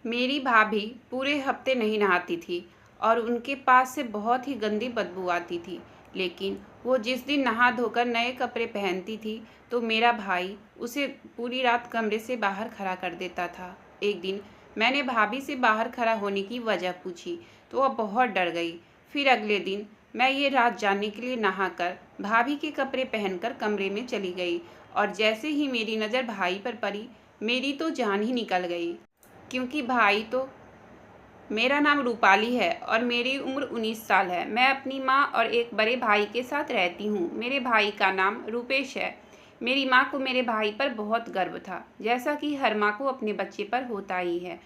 मेरी भाभी पूरे हफ्ते नहीं नहाती थी और उनके पास से बहुत ही गंदी बदबू आती थी। लेकिन वो जिस दिन नहा धोकर नए कपड़े पहनती थी तो मेरा भाई उसे पूरी रात कमरे से बाहर खड़ा कर देता था। एक दिन मैंने भाभी से बाहर खड़ा होने की वजह पूछी तो वह बहुत डर गई। फिर अगले दिन मैं ये रात जानने के लिए नहाकर भाभी के कपड़े पहनकर कमरे में चली गई और जैसे ही मेरी नज़र भाई पर पड़ी मेरी तो जान ही निकल गई। क्योंकि भाई तो मेरा नाम रूपाली है और मेरी उम्र 19 साल है। मैं अपनी माँ और एक बड़े भाई के साथ रहती हूँ। मेरे भाई का नाम रूपेश है। मेरी माँ को मेरे भाई पर बहुत गर्व था, जैसा कि हर माँ को अपने बच्चे पर होता ही है।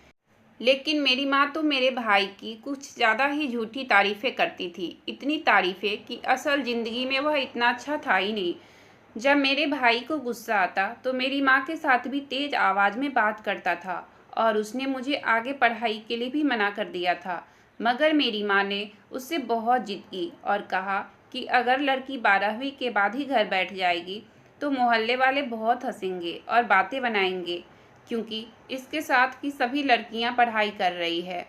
लेकिन मेरी माँ तो मेरे भाई की कुछ ज़्यादा ही झूठी तारीफ़ें करती थी। इतनी तारीफ़ें कि असल ज़िंदगी में वह इतना अच्छा था ही नहीं। जब मेरे भाई को गुस्सा आता तो मेरी माँ के साथ भी तेज़ आवाज़ में बात करता था और उसने मुझे आगे पढ़ाई के लिए भी मना कर दिया था। मगर मेरी माँ ने उससे बहुत जिद की और कहा कि अगर लड़की 12वीं के बाद ही घर बैठ जाएगी तो मोहल्ले वाले बहुत हंसेंगे और बातें बनाएंगे, क्योंकि इसके साथ की सभी लड़कियां पढ़ाई कर रही है।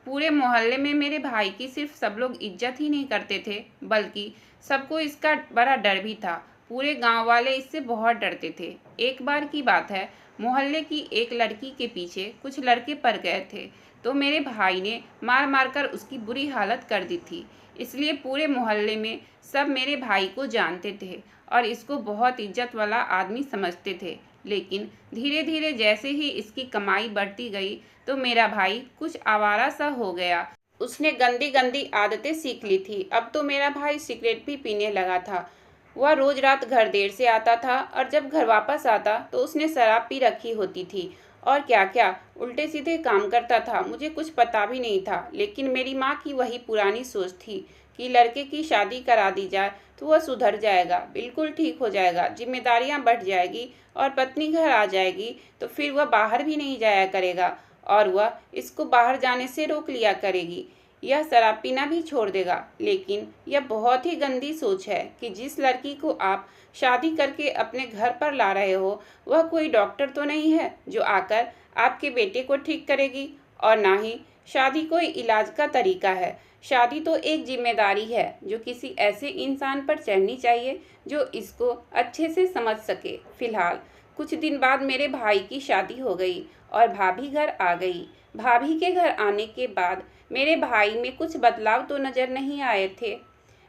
पूरे मोहल्ले में मेरे भाई की सिर्फ सब लोग इज्जत ही नहीं करते थे, बल्कि सबको इसका बड़ा डर भी था। पूरे गांव वाले इससे बहुत डरते थे। एक बार की बात है, मोहल्ले की एक लड़की के पीछे कुछ लड़के पड़ गए थे तो मेरे भाई ने मार मार कर उसकी बुरी हालत कर दी थी। इसलिए पूरे मोहल्ले में सब मेरे भाई को जानते थे और इसको बहुत इज्जत वाला आदमी समझते थे। लेकिन धीरे धीरे जैसे ही इसकी कमाई बढ़ती गई तो मेरा भाई कुछ आवारा सा हो गया। उसने गंदी गंदी आदतें सीख ली थी। अब तो मेरा भाई सिगरेट भी पीने लगा था। वह रोज रात घर देर से आता था और जब घर वापस आता तो उसने शराब पी रखी होती थी और क्या क्या उल्टे सीधे काम करता था। मुझे कुछ पता भी नहीं था, लेकिन मेरी माँ की वही पुरानी सोच थी कि लड़के की शादी करा दी जाए तो वह सुधर जाएगा, बिल्कुल ठीक हो जाएगा, जिम्मेदारियां बढ़ जाएगी और पत्नी घर आ जाएगी तो फिर वह बाहर भी नहीं जाया करेगा और वह इसको बाहर जाने से रोक लिया करेगी। यह शराब पीना भी छोड़ देगा। लेकिन यह बहुत ही गंदी सोच है कि जिस लड़की को आप शादी करके अपने घर पर ला रहे हो वह कोई डॉक्टर तो नहीं है जो आकर आपके बेटे को ठीक करेगी, और ना ही शादी कोई इलाज का तरीका है। शादी तो एक जिम्मेदारी है जो किसी ऐसे इंसान पर चढ़नी चाहिए जो इसको अच्छे से समझ सके। फिलहाल कुछ दिन बाद मेरे भाई की शादी हो गई और भाभी घर आ गई। भाभी के घर आने के बाद मेरे भाई में कुछ बदलाव तो नज़र नहीं आए थे।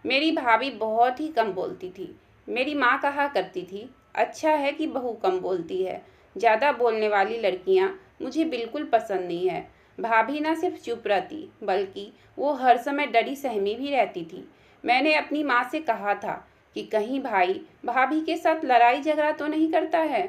मेरी भाभी बहुत ही कम बोलती थी। मेरी माँ कहा करती थी, अच्छा है कि बहू कम बोलती है, ज़्यादा बोलने वाली लड़कियाँ मुझे बिल्कुल पसंद नहीं है। भाभी ना सिर्फ चुप रहती बल्कि वो हर समय डरी सहमी भी रहती थी। मैंने अपनी माँ से कहा था कि कहीं भाई भाभी के साथ लड़ाई झगड़ा तो नहीं करता है,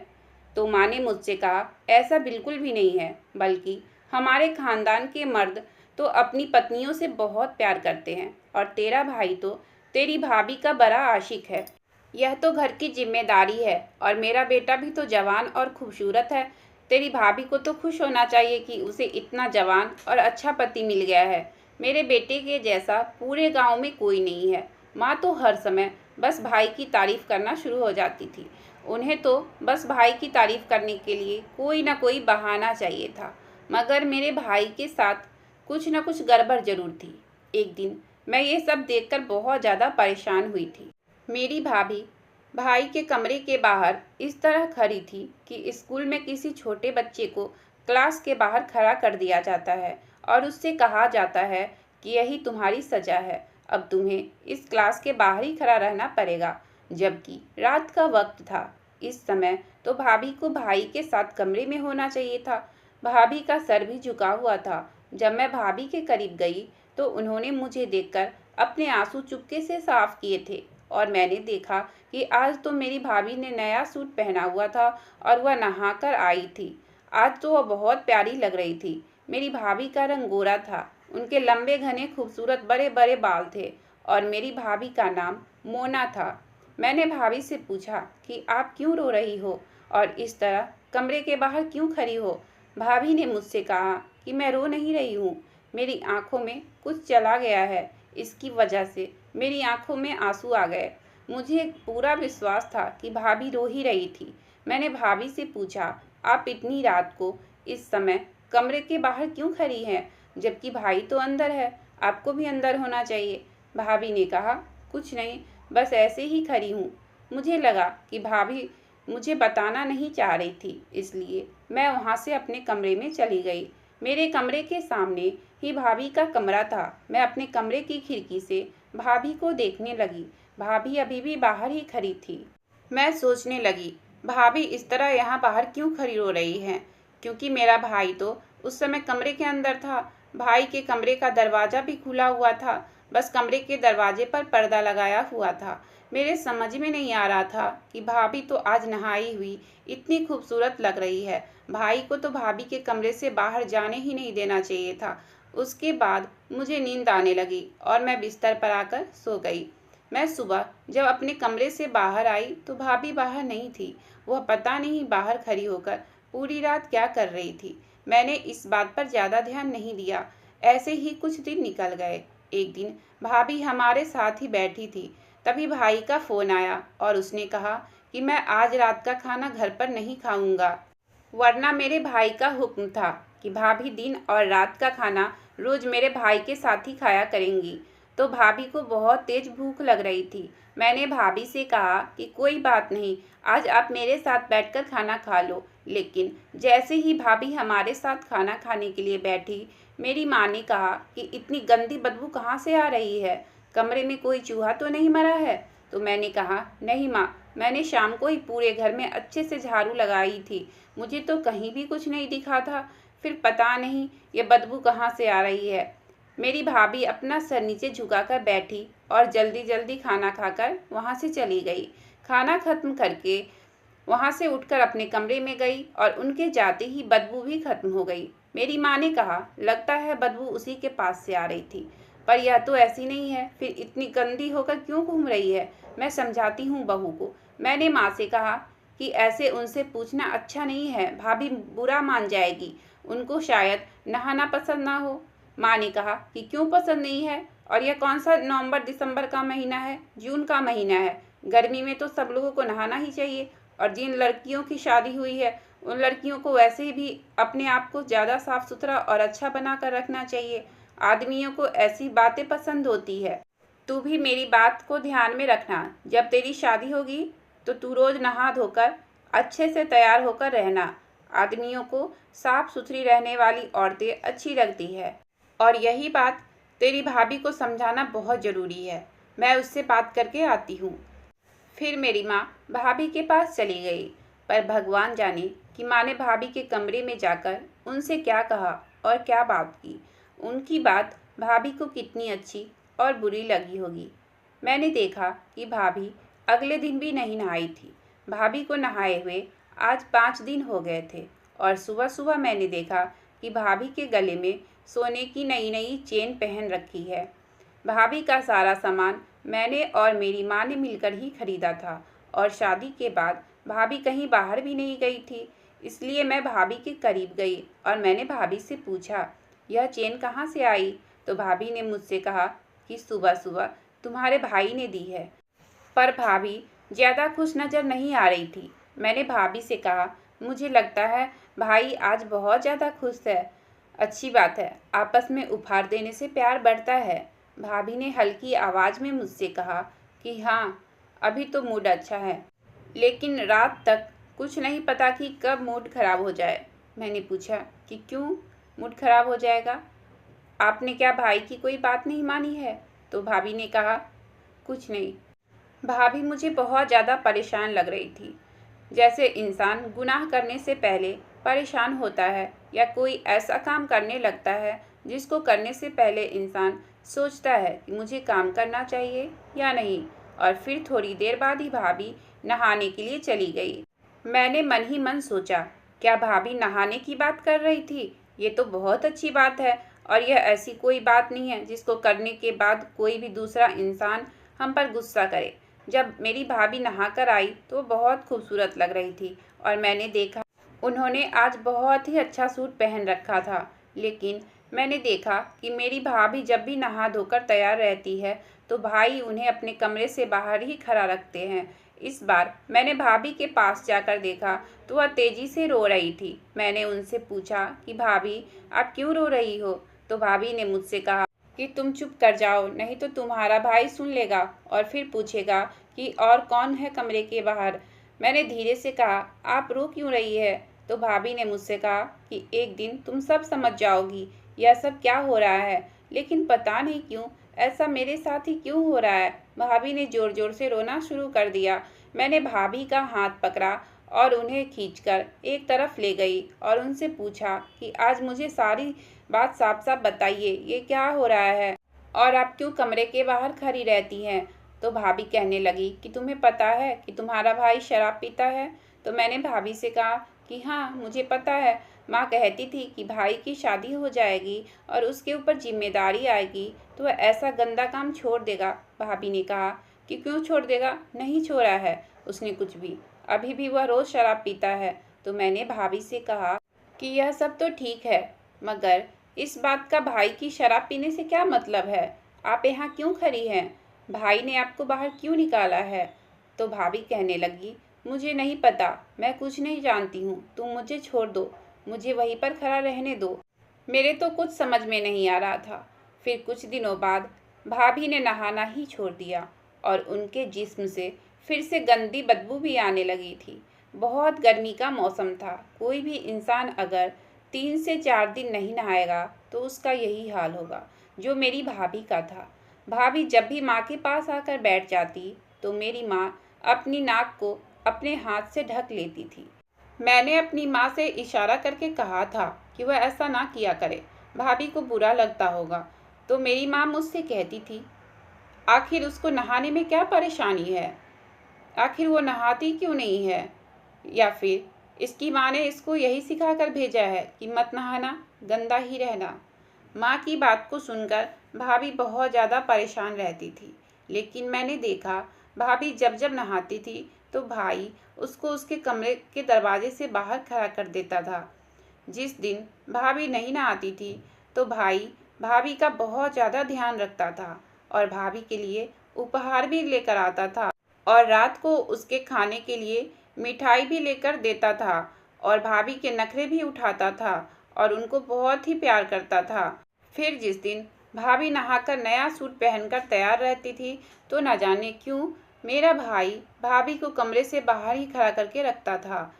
तो माँ ने मुझसे कहा ऐसा बिल्कुल भी नहीं है, बल्कि हमारे खानदान के मर्द तो अपनी पत्नियों से बहुत प्यार करते हैं और तेरा भाई तो तेरी भाभी का बड़ा आशिक है। यह तो घर की जिम्मेदारी है और मेरा बेटा भी तो जवान और खूबसूरत है। तेरी भाभी को तो खुश होना चाहिए कि उसे इतना जवान और अच्छा पति मिल गया है। मेरे बेटे के जैसा पूरे गांव में कोई नहीं है। माँ तो हर समय बस भाई की तारीफ करना शुरू हो जाती थी। उन्हें तो बस भाई की तारीफ करने के लिए कोई ना कोई बहाना चाहिए था। मगर मेरे भाई के साथ कुछ न कुछ गड़बड़ जरूर थी। एक दिन मैं ये सब देखकर बहुत ज़्यादा परेशान हुई थी। मेरी भाभी भाई के कमरे के बाहर इस तरह खड़ी थी कि स्कूल में किसी छोटे बच्चे को क्लास के बाहर खड़ा कर दिया जाता है और उससे कहा जाता है कि यही तुम्हारी सज़ा है, अब तुम्हें इस क्लास के बाहर ही खड़ा रहना पड़ेगा। जबकि रात का वक्त था। इस समय तो भाभी को भाई के साथ कमरे में होना चाहिए था। भाभी का सर भी झुका हुआ था। जब मैं भाभी के करीब गई तो उन्होंने मुझे देखकर अपने आंसू चुपके से साफ किए थे और मैंने देखा कि आज तो मेरी भाभी ने नया सूट पहना हुआ था और वह नहाकर आई थी। आज तो वह बहुत प्यारी लग रही थी। मेरी भाभी का रंग गोरा था, उनके लंबे घने खूबसूरत बड़े बड़े बाल थे और मेरी भाभी का नाम मोना था। मैंने भाभी से पूछा कि आप क्यों रो रही हो और इस तरह कमरे के बाहर क्यों खड़ी हो। भाभी ने मुझसे कहा कि मैं रो नहीं रही हूँ, मेरी आंखों में कुछ चला गया है, इसकी वजह से मेरी आंखों में आंसू आ गए। मुझे पूरा विश्वास था कि भाभी रो ही रही थी। मैंने भाभी से पूछा, आप इतनी रात को इस समय कमरे के बाहर क्यों खड़ी हैं, जबकि भाई तो अंदर है? आपको भी अंदर होना चाहिए। भाभी ने कहा, कुछ नहीं, बस ऐसे ही खड़ी हूँ। मुझे लगा कि भाभी मुझे बताना नहीं चाह रही थी, इसलिए मैं वहाँ से अपने कमरे में चली गई। मेरे कमरे के सामने ही भाभी का कमरा था। मैं अपने कमरे की खिड़की से भाभी को देखने लगी। भाभी अभी भी बाहर ही खड़ी थी। मैं सोचने लगी, भाभी इस तरह यहाँ बाहर क्यों खड़ी हो रही हैं? क्योंकि मेरा भाई तो उस समय कमरे के अंदर था। भाई के कमरे का दरवाज़ा भी खुला हुआ था, बस कमरे के दरवाजे पर पर्दा लगाया हुआ था। मेरे समझ में नहीं आ रहा था कि भाभी तो आज नहाई हुई इतनी खूबसूरत लग रही है। भाई को तो भाभी के कमरे से बाहर जाने ही नहीं देना चाहिए था। उसके बाद मुझे नींद आने लगी और मैं बिस्तर पर आकर सो गई। मैं सुबह जब अपने कमरे से बाहर आई तो भाभी बाहर नहीं थी। वह पता नहीं बाहर खड़ी होकर पूरी रात क्या कर रही थी। मैंने इस बात पर ज़्यादा ध्यान नहीं दिया। ऐसे ही कुछ दिन निकल गए। एक दिन भाभी हमारे साथ ही बैठी थी, तभी भाई का फ़ोन आया और उसने कहा कि मैं आज रात का खाना घर पर नहीं खाऊंगा, वरना मेरे भाई का हुक्म था कि भाभी दिन और रात का खाना रोज़ मेरे भाई के साथ ही खाया करेंगी। तो भाभी को बहुत तेज भूख लग रही थी। मैंने भाभी से कहा कि कोई बात नहीं, आज आप मेरे साथ बैठकर खाना खा लो। लेकिन जैसे ही भाभी हमारे साथ खाना खाने के लिए बैठी, मेरी माँ ने कहा कि इतनी गंदी बदबू कहाँ से आ रही है? कमरे में कोई चूहा तो नहीं मरा है? तो मैंने कहा, नहीं माँ, मैंने शाम को ही पूरे घर में अच्छे से झाड़ू लगाई थी, मुझे तो कहीं भी कुछ नहीं दिखा था। फिर पता नहीं ये बदबू कहाँ से आ रही है। मेरी भाभी अपना सर नीचे झुकाकर बैठी और जल्दी जल्दी खाना खाकर वहाँ से चली गई। खाना खत्म करके वहाँ से उठकर अपने कमरे में गई और उनके जाते ही बदबू भी खत्म हो गई। मेरी माँ ने कहा, लगता है बदबू उसी के पास से आ रही थी, पर यह तो ऐसी नहीं है, फिर इतनी गंदी होकर क्यों घूम रही है? मैं समझाती हूँ बहू को। मैंने माँ से कहा कि ऐसे उनसे पूछना अच्छा नहीं है, भाभी बुरा मान जाएगी, उनको शायद नहाना पसंद ना हो। माँ ने कहा कि क्यों पसंद नहीं है, और यह कौन सा नवंबर दिसंबर का महीना है, जून का महीना है। गर्मी में तो सब लोगों को नहाना ही चाहिए, और जिन लड़कियों की शादी हुई है उन लड़कियों को वैसे भी अपने आप को ज़्यादा साफ सुथरा और अच्छा बना कर रखना चाहिए। आदमियों को ऐसी बातें पसंद होती है। तू भी मेरी बात को ध्यान में रखना, जब तेरी शादी होगी तो तू रोज़ नहा धोकर अच्छे से तैयार होकर रहना। आदमियों को साफ सुथरी रहने वाली औरतें अच्छी लगती है, और यही बात तेरी भाभी को समझाना बहुत ज़रूरी है। मैं उससे बात करके आती हूँ। फिर मेरी माँ भाभी के पास चली गई, पर भगवान जाने कि माँ ने भाभी के कमरे में जाकर उनसे क्या कहा और क्या बात की। उनकी बात भाभी को कितनी अच्छी और बुरी लगी होगी। मैंने देखा कि भाभी अगले दिन भी नहीं नहाई थी। भाभी को नहाए हुए आज 5 दिन हो गए थे, और सुबह सुबह मैंने देखा कि भाभी के गले में सोने की नई नई चेन पहन रखी है। भाभी का सारा सामान मैंने और मेरी माँ ने मिलकर ही खरीदा था, और शादी के बाद भाभी कहीं बाहर भी नहीं गई थी। इसलिए मैं भाभी के करीब गई और मैंने भाभी से पूछा, यह चेन कहाँ से आई? तो भाभी ने मुझसे कहा कि सुबह सुबह तुम्हारे भाई ने दी है। पर भाभी ज़्यादा खुश नज़र नहीं आ रही थी। मैंने भाभी से कहा, मुझे लगता है भाई आज बहुत ज़्यादा खुश है। अच्छी बात है, आपस में उपहार देने से प्यार बढ़ता है। भाभी ने हल्की आवाज़ में मुझसे कहा कि हाँ, अभी तो मूड अच्छा है, लेकिन रात तक कुछ नहीं पता कि कब मूड खराब हो जाए। मैंने पूछा कि क्यों मूड खराब हो जाएगा? आपने क्या भाई की कोई बात नहीं मानी है? तो भाभी ने कहा, कुछ नहीं। भाभी मुझे बहुत ज़्यादा परेशान लग रही थी। जैसे इंसान गुनाह करने से पहले परेशान होता है, या कोई ऐसा काम करने लगता है जिसको करने से पहले इंसान सोचता है कि मुझे काम करना चाहिए या नहीं, और फिर थोड़ी देर बाद ही भाभी नहाने के लिए चली गई। मैंने मन ही मन सोचा, क्या भाभी नहाने की बात कर रही थी? ये तो बहुत अच्छी बात है, और यह ऐसी कोई बात नहीं है जिसको करने के बाद कोई भी दूसरा इंसान हम पर गुस्सा करे। जब मेरी भाभी नहाकर आई तो बहुत खूबसूरत लग रही थी, और मैंने देखा उन्होंने आज बहुत ही अच्छा सूट पहन रखा था। लेकिन मैंने देखा कि मेरी भाभी जब भी नहा धोकर तैयार रहती है तो भाई उन्हें अपने कमरे से बाहर ही खड़ा रखते हैं। इस बार मैंने भाभी के पास जाकर देखा तो वह तेजी से रो रही थी। मैंने उनसे पूछा कि भाभी, आप क्यों रो रही हो? तो भाभी ने मुझसे कहा कि तुम चुप कर जाओ, नहीं तो तुम्हारा भाई सुन लेगा और फिर पूछेगा कि और कौन है कमरे के बाहर। मैंने धीरे से कहा, आप रो क्यों रही है? तो भाभी ने मुझसे कहा कि एक दिन तुम सब समझ जाओगी यह सब क्या हो रहा है। लेकिन पता नहीं क्यों ऐसा मेरे साथ ही क्यों हो रहा है। भाभी ने जोर जोर से रोना शुरू कर दिया। मैंने भाभी का हाथ पकड़ा और उन्हें खींचकर एक तरफ ले गई और उनसे पूछा कि आज मुझे सारी बात साफ साफ बताइए, ये क्या हो रहा है और आप क्यों कमरे के बाहर खड़ी रहती हैं? तो भाभी कहने लगी कि तुम्हें पता है कि तुम्हारा भाई शराब पीता है? तो मैंने भाभी से कहा कि हाँ, मुझे पता है। माँ कहती थी कि भाई की शादी हो जाएगी और उसके ऊपर जिम्मेदारी आएगी तो वह ऐसा गंदा काम छोड़ देगा। भाभी ने कहा कि क्यों छोड़ देगा? नहीं छोड़ा है उसने कुछ भी, अभी भी वह रोज़ शराब पीता है। तो मैंने भाभी से कहा कि यह सब तो ठीक है, मगर इस बात का भाई की शराब पीने से क्या मतलब है? आप यहाँ क्यों खड़ी हैं? भाई ने आपको बाहर क्यों निकाला है? तो भाभी कहने लगी, मुझे नहीं पता, मैं कुछ नहीं जानती हूँ, तुम मुझे छोड़ दो, मुझे वहीं पर खड़ा रहने दो। मेरे तो कुछ समझ में नहीं आ रहा था। फिर कुछ दिनों बाद भाभी ने नहाना ही छोड़ दिया और उनके जिस्म से फिर से गंदी बदबू भी आने लगी थी। बहुत गर्मी का मौसम था। कोई भी इंसान अगर 3 से 4 दिन नहीं नहाएगा तो उसका यही हाल होगा जो मेरी भाभी का था। भाभी जब भी माँ के पास आकर बैठ जाती तो मेरी माँ अपनी नाक को अपने हाथ से ढक लेती थी। मैंने अपनी माँ से इशारा करके कहा था कि वह ऐसा ना किया करे, भाभी को बुरा लगता होगा। तो मेरी माँ मुझसे कहती थी, आखिर उसको नहाने में क्या परेशानी है? आखिर वो नहाती क्यों नहीं है? या फिर इसकी माँ ने इसको यही सिखा कर भेजा है कि मत नहाना, गंदा ही रहना। माँ की बात को सुनकर भाभी बहुत ज़्यादा परेशान रहती थी। लेकिन मैंने देखा भाभी जब जब नहाती थी तो भाई उसको उसके कमरे के दरवाजे से बाहर खड़ा कर देता था। जिस दिन भाभी नहीं नहाती थी तो भाई भाभी का बहुत ज़्यादा ध्यान रखता था और भाभी के लिए उपहार भी लेकर आता था और रात को उसके खाने के लिए मिठाई भी लेकर देता था और भाभी के नखरे भी उठाता था और उनको बहुत ही प्यार करता था। फिर जिस दिन भाभी नहाकर नया सूट पहनकर तैयार रहती थी तो न जाने क्यों मेरा भाई भाभी को कमरे से बाहर ही खड़ा करके रखता था।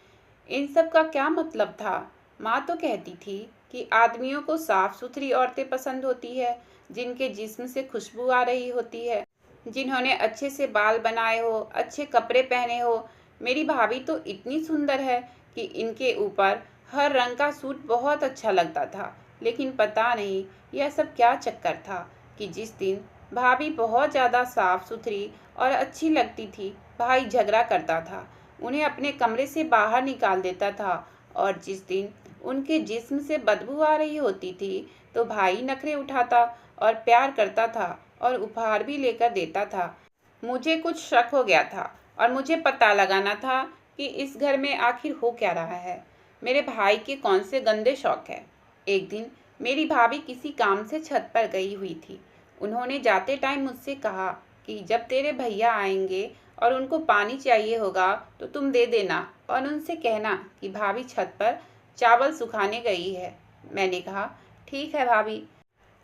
इन सब का क्या मतलब था? माँ तो कहती थी कि आदमियों को साफ सुथरी औरतें पसंद होती है, जिनके जिस्म से खुशबू आ रही होती है, जिन्होंने अच्छे से बाल बनाए हो, अच्छे कपड़े पहने हो। मेरी भाभी तो इतनी सुंदर है कि इनके ऊपर हर रंग का सूट बहुत अच्छा लगता था। लेकिन पता नहीं यह सब क्या चक्कर था कि जिस दिन भाभी बहुत ज़्यादा साफ सुथरी और अच्छी लगती थी, भाई झगड़ा करता था, उन्हें अपने कमरे से बाहर निकाल देता था। और जिस दिन उनके जिस्म से बदबू आ रही होती थी तो भाई नखरे उठाता और प्यार करता था और उपहार भी लेकर देता था। मुझे कुछ शक हो गया था और मुझे पता लगाना था कि इस घर में आखिर हो क्या रहा है। मेरे भाई के कौन से गंदे शौक है। एक दिन मेरी भाभी किसी काम से छत पर गई हुई थी। उन्होंने जाते टाइम मुझसे कहा कि जब तेरे भैया आएंगे और उनको पानी चाहिए होगा तो तुम दे देना और उनसे कहना कि भाभी छत पर चावल सुखाने गई है। मैंने कहा, ठीक है भाभी।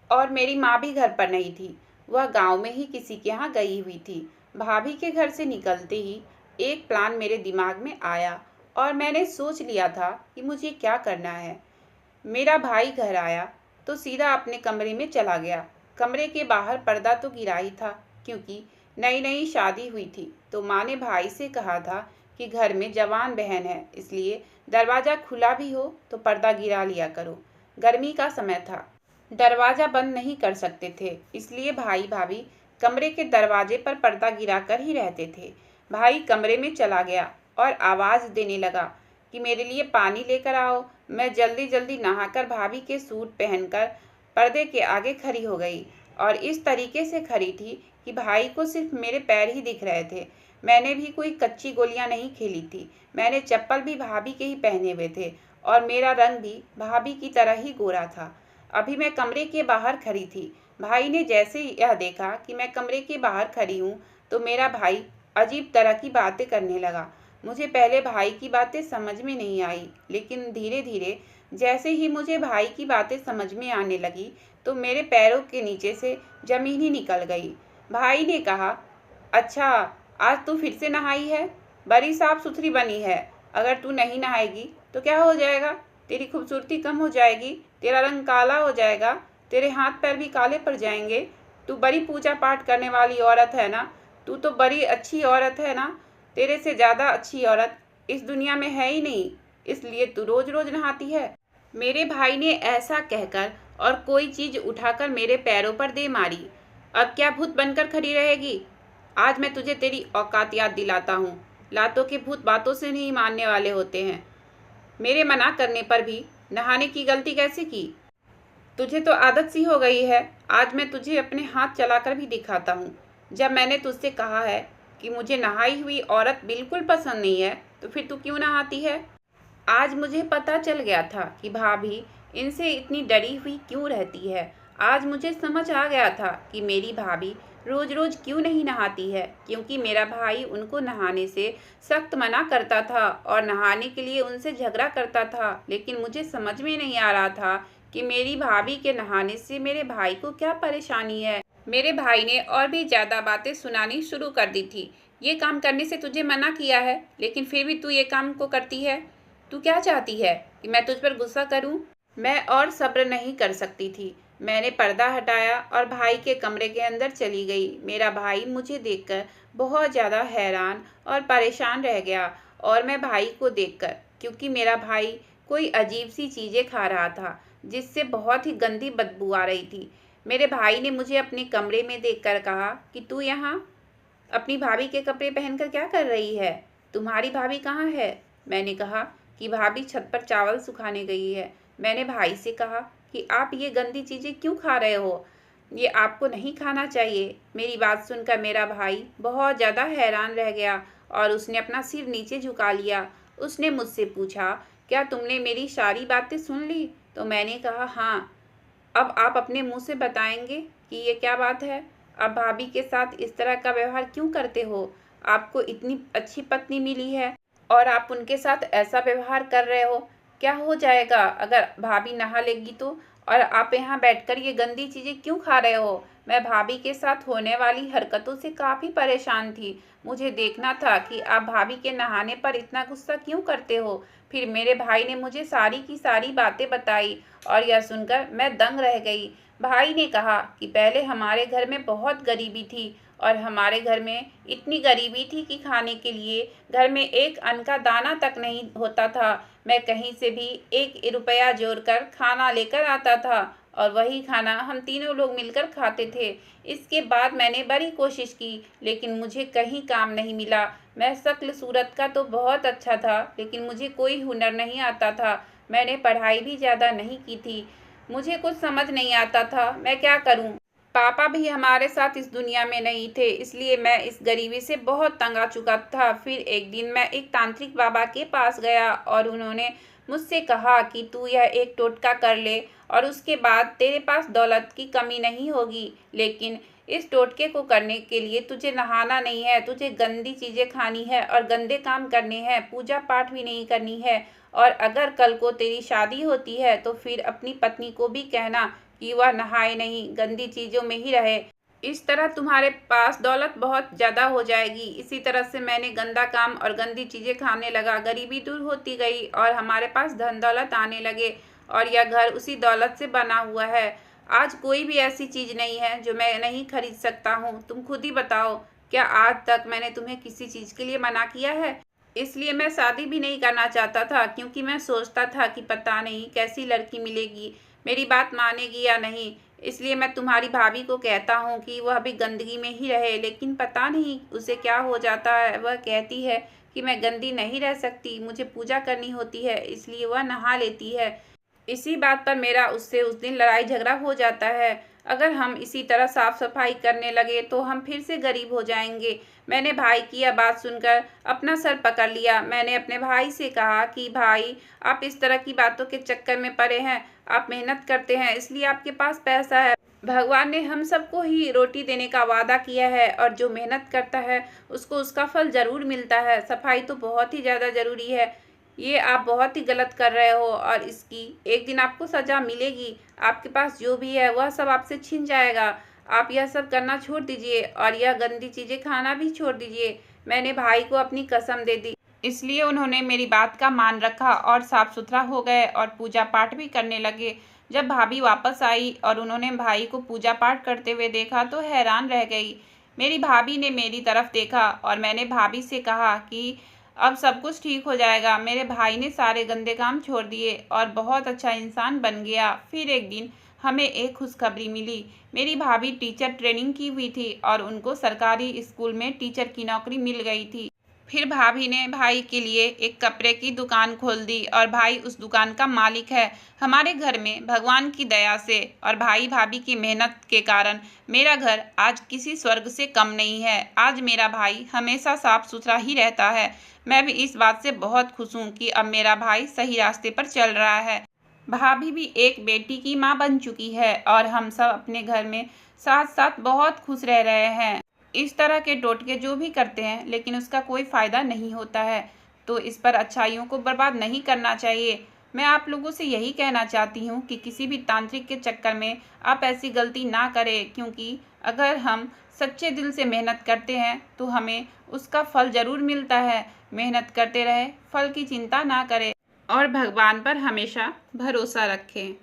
और मेरी माँ भी घर पर नहीं थी, वह गांव में ही किसी के यहाँ गई हुई थी। भाभी के घर से निकलते ही एक प्लान मेरे दिमाग में आया और मैंने सोच लिया था कि मुझे क्या करना है। मेरा भाई घर आया तो सीधा अपने कमरे में चला गया। कमरे के बाहर पर्दा तो गिरा ही था, क्योंकि नई नई शादी हुई थी। तो माँ ने भाई से कहा था कि घर में जवान बहन है, इसलिए दरवाज़ा खुला भी हो तो पर्दा गिरा लिया करो। गर्मी का समय था, दरवाज़ा बंद नहीं कर सकते थे, इसलिए भाई भाभी कमरे के दरवाजे पर पर्दा गिरा कर ही रहते थे। भाई कमरे में चला गया और आवाज़ देने लगा कि मेरे लिए पानी लेकर आओ। मैं जल्दी जल्दी नहाकर भाभी के सूट पहनकर पर्दे के आगे खड़ी हो गई और इस तरीके से खड़ी थी कि भाई को सिर्फ मेरे पैर ही दिख रहे थे। मैंने भी कोई कच्ची गोलियां नहीं खेली थी। मैंने चप्पल भी भाभी के ही पहने हुए थे और मेरा रंग भी भाभी की तरह ही गोरा था। अभी मैं कमरे के बाहर खड़ी थी। भाई ने जैसे ही यह देखा कि मैं कमरे के बाहर खड़ी हूँ तो मेरा भाई अजीब तरह की बातें करने लगा। मुझे पहले भाई की बातें समझ में नहीं आई, लेकिन धीरे धीरे जैसे ही मुझे भाई की बातें समझ में आने लगी तो मेरे पैरों के नीचे से जमीन ही निकल गई। भाई ने कहा, अच्छा, आज तू फिर से नहाई है? बड़ी साफ सुथरी बनी है। अगर तू नहीं नहाएगी तो क्या हो जाएगा? तेरी खूबसूरती कम हो जाएगी, तेरा रंग काला हो जाएगा, तेरे हाथ पैर भी काले पड़ जाएंगे। तू बड़ी पूजा पाठ करने वाली औरत है ना? तू तो बड़ी अच्छी औरत है ना? तेरे से ज़्यादा अच्छी औरत इस दुनिया में है ही नहीं, इसलिए तू रोज रोज नहाती है। मेरे भाई ने ऐसा कहकर और कोई चीज़ उठाकर मेरे पैरों पर दे मारी। अब क्या भूत बनकर खड़ी रहेगी? आज मैं तुझे तेरी औकात याद दिलाता हूँ। लातों के भूत बातों से नहीं मानने वाले होते हैं। मेरे मना करने पर भी नहाने की गलती कैसे की? तुझे तो आदत सी हो गई है। आज मैं तुझे अपने हाथ चलाकर भी दिखाता हूँ। जब मैंने तुझसे कहा है कि मुझे नहाई हुई औरत बिल्कुल पसंद नहीं है, तो फिर तू क्यों नहाती है? आज मुझे पता चल गया था कि भाभी इनसे इतनी डरी हुई क्यों रहती है। आज मुझे समझ आ गया था कि मेरी भाभी रोज रोज क्यों नहीं नहाती है, क्योंकि मेरा भाई उनको नहाने से सख्त मना करता था और नहाने के लिए उनसे झगड़ा करता था। लेकिन मुझे समझ में नहीं आ रहा था कि मेरी भाभी के नहाने से मेरे भाई को क्या परेशानी है। मेरे भाई ने और भी ज़्यादा बातें सुनानी शुरू कर दी थी। ये काम करने से तुझे मना किया है, लेकिन फिर भी तू ये काम को करती है। तू क्या चाहती है कि मैं तुझ पर गुस्सा करूं? मैं और सब्र नहीं कर सकती थी। मैंने पर्दा हटाया और भाई के कमरे के अंदर चली गई। मेरा भाई मुझे देखकर बहुत ज़्यादा हैरान और परेशान रह गया और मैं भाई को देखकर, क्योंकि मेरा भाई कोई अजीब सी चीज़ें खा रहा था जिससे बहुत ही गंदी बदबू आ रही थी। मेरे भाई ने मुझे अपने कमरे में देखकर कहा कि तू यहाँ अपनी भाभी के कपड़े पहनकर क्या कर रही है? तुम्हारी भाभी कहाँ है? मैंने कहा कि भाभी छत पर चावल सुखाने गई है। मैंने भाई से कहा कि आप ये गंदी चीज़ें क्यों खा रहे हो? ये आपको नहीं खाना चाहिए। मेरी बात सुनकर मेरा भाई बहुत ज़्यादा हैरान रह गया और उसने अपना सिर नीचे झुका लिया। उसने मुझसे पूछा, क्या तुमने मेरी सारी बातें सुन ली? तो मैंने कहा, हाँ। अब आप अपने मुंह से बताएंगे कि ये क्या बात है? आप भाभी के साथ इस तरह का व्यवहार क्यों करते हो? आपको इतनी अच्छी पत्नी मिली है और आप उनके साथ ऐसा व्यवहार कर रहे हो। क्या हो जाएगा अगर भाभी नहा लेगी तो? और आप यहाँ बैठकर ये गंदी चीज़ें क्यों खा रहे हो? मैं भाभी के साथ होने वाली हरकतों से काफ़ी परेशान थी। मुझे देखना था कि आप भाभी के नहाने पर इतना गुस्सा क्यों करते हो। फिर मेरे भाई ने मुझे सारी की सारी बातें बताई और यह सुनकर मैं दंग रह गई। भाई ने कहा कि पहले हमारे घर में बहुत गरीबी थी और हमारे घर में इतनी गरीबी थी कि खाने के लिए घर में एक अन्न का दाना तक नहीं होता था। मैं कहीं से भी 1 रुपया जोड़कर खाना लेकर आता था और वही खाना हम तीनों लोग मिलकर खाते थे। इसके बाद मैंने बड़ी कोशिश की, लेकिन मुझे कहीं काम नहीं मिला। मैं शक्ल सूरत का तो बहुत अच्छा था, लेकिन मुझे कोई हुनर नहीं आता था। मैंने पढ़ाई भी ज़्यादा नहीं की थी। मुझे कुछ समझ नहीं आता था मैं क्या करूं। पापा भी हमारे साथ इस दुनिया में नहीं थे, इसलिए मैं इस गरीबी से बहुत तंग आ चुका था। फिर एक दिन मैं एक तांत्रिक बाबा के पास गया और उन्होंने मुझसे कहा कि तू यह एक टोटका कर ले और उसके बाद तेरे पास दौलत की कमी नहीं होगी। लेकिन इस टोटके को करने के लिए तुझे नहाना नहीं है, तुझे गंदी चीज़ें खानी है और गंदे काम करने हैं, पूजा पाठ भी नहीं करनी है। और अगर कल को तेरी शादी होती है तो फिर अपनी पत्नी को भी कहना कि वह नहाए नहीं, गंदी चीज़ों में ही रहे। इस तरह तुम्हारे पास दौलत बहुत ज़्यादा हो जाएगी। इसी तरह से मैंने गंदा काम और गंदी चीज़ें खाने लगा। गरीबी दूर होती गई और हमारे पास धन दौलत आने लगे और यह घर उसी दौलत से बना हुआ है। आज कोई भी ऐसी चीज़ नहीं है जो मैं नहीं खरीद सकता हूँ। तुम खुद ही बताओ, क्या आज तक मैंने तुम्हें किसी चीज़ के लिए मना किया है? इसलिए मैं शादी भी नहीं करना चाहता था, क्योंकि मैं सोचता था कि पता नहीं कैसी लड़की मिलेगी, मेरी बात मानेगी या नहीं। इसलिए मैं तुम्हारी भाभी को कहता हूँ कि वह भी गंदगी में ही रहे, लेकिन पता नहीं उसे क्या हो जाता है। वह कहती है कि मैं गंदी नहीं रह सकती, मुझे पूजा करनी होती है, इसलिए वह नहा लेती है। इसी बात पर मेरा उससे उस दिन लड़ाई झगड़ा हो जाता है। अगर हम इसी तरह साफ सफाई करने लगे तो हम फिर से गरीब हो जाएंगे। मैंने भाई की यह बात सुनकर अपना सर पकड़ लिया। मैंने अपने भाई से कहा कि भाई, आप इस तरह की बातों के चक्कर में पड़े हैं। आप मेहनत करते हैं, इसलिए आपके पास पैसा है। भगवान ने हम सबको ही रोटी देने का वादा किया है और जो मेहनत करता है उसको उसका फल ज़रूर मिलता है। सफाई तो बहुत ही ज़्यादा ज़रूरी है। ये आप बहुत ही गलत कर रहे हो और इसकी एक दिन आपको सज़ा मिलेगी। आपके पास जो भी है वह सब आपसे छिन जाएगा। आप यह सब करना छोड़ दीजिए और यह गंदी चीज़ें खाना भी छोड़ दीजिए। मैंने भाई को अपनी कसम दे दी, इसलिए उन्होंने मेरी बात का मान रखा और साफ सुथरा हो गए और पूजा पाठ भी करने लगे। जब भाभी वापस आई और उन्होंने भाई को पूजा पाठ करते हुए देखा तो हैरान रह गई। मेरी भाभी ने मेरी तरफ देखा और मैंने भाभी से कहा कि अब सब कुछ ठीक हो जाएगा। मेरे भाई ने सारे गंदे काम छोड़ दिए और बहुत अच्छा इंसान बन गया। फिर एक दिन हमें एक खुशखबरी मिली। मेरी भाभी टीचर ट्रेनिंग की हुई थी और उनको सरकारी स्कूल में टीचर की नौकरी मिल गई थी। फिर भाभी ने भाई के लिए एक कपड़े की दुकान खोल दी और भाई उस दुकान का मालिक है। हमारे घर में भगवान की दया से और भाई भाभी की मेहनत के कारण मेरा घर आज किसी स्वर्ग से कम नहीं है। आज मेरा भाई हमेशा साफ सुथरा ही रहता है। मैं भी इस बात से बहुत खुश हूँ कि अब मेरा भाई सही रास्ते पर चल रहा है। भाभी भी एक बेटी की माँ बन चुकी है और हम सब अपने घर में साथ साथ बहुत खुश रह रहे हैं। इस तरह के टोटके जो भी करते हैं लेकिन उसका कोई फ़ायदा नहीं होता है, तो इस पर अच्छाइयों को बर्बाद नहीं करना चाहिए। मैं आप लोगों से यही कहना चाहती हूँ कि किसी भी तांत्रिक के चक्कर में आप ऐसी गलती ना करें, क्योंकि अगर हम सच्चे दिल से मेहनत करते हैं तो हमें उसका फल ज़रूर मिलता है। मेहनत करते रहें, फल की चिंता ना करें और भगवान पर हमेशा भरोसा रखें।